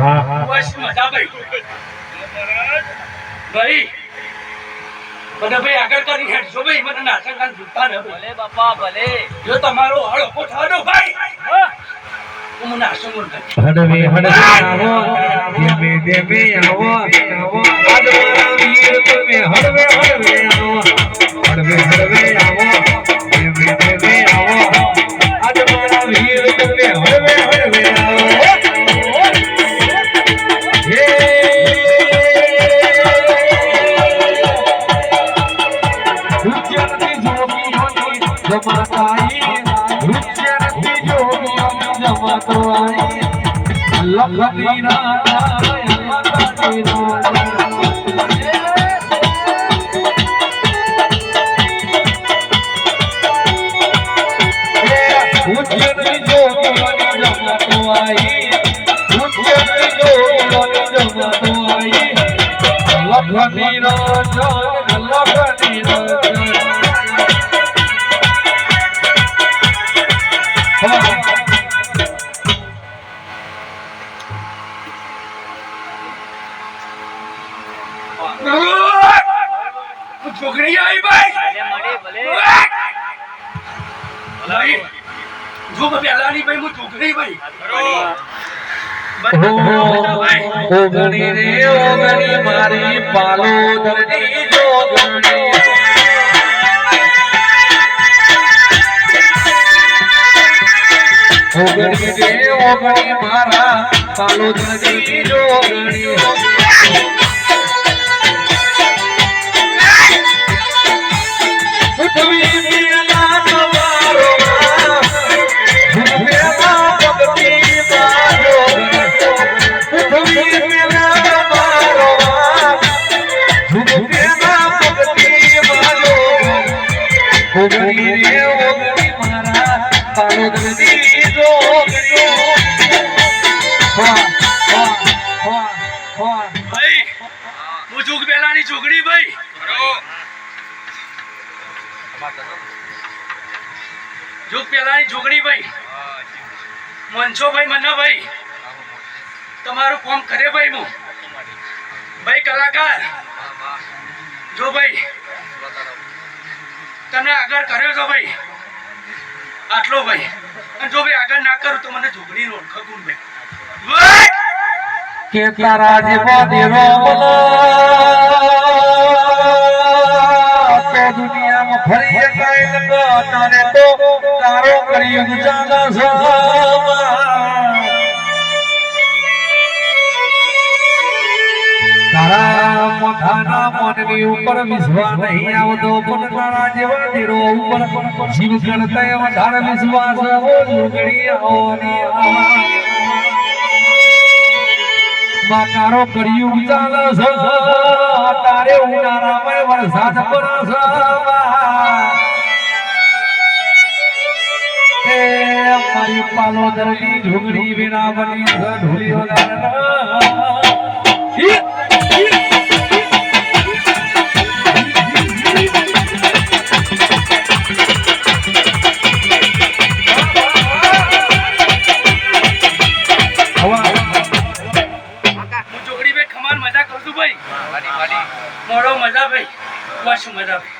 બસ મજા ભાઈ ભાઈ મને ભાઈ આગળ કરી હેડજો ભાઈ મને નાચંગાન ભૂલતા ન ભલે બાપા ભલે જો તમારો હળકો થાડો ભાઈ હું નાચંગું હડવે આવો દેવે દેવે આવો આજ મારા વીર તમે હડવે આવો હડવે આવો દેવે દેવે આવો આજ મારા વીર તમે હડવે આવો છોકરી આવી ભાઈ ભલે જો પેલાની ભાઈ હું છોકરી ભાઈ ઓગણી રે ઓગણી મારી પાલોદરની જોગણી ઓગણી રે ઓગણી મારા પાલોદરની જોગણી છોકરી ભાઈ જો પેલાની છોકરી ભાઈ મનસો ભાઈ મન્ના ભાઈ તમારું કામ કરે ભાઈ હું ભાઈ કલાકાર જો ભાઈ તમે આગળ કર્યો છો ભાઈ આટલો ભાઈ અને જો ભાઈ આગળ ના કરું તો મને છોકરી નો ઓળખું ભાઈ કે તારા જેવો દેરો બોલો તો દુનિયામાં ફરી કાઈ ન તારે તો તારો કર્યું ચાલા તારા મોઢાના મોનવી ઉપર વિશ્વાસ નહીં આવતો પણ તારા જેવા દેરો ઉપર જીવ ગણતા વધારે વિશ્વાસ લુગડી આવવાની તારો કર્યું ચાલે છે તારે ઉનાળામાં વરસાદ પડે છે મારી પાલોદરની ઢોગળી વિના બની ઢોલીઓ મોડો મજા ભાઈ બસ મજા ભાઈ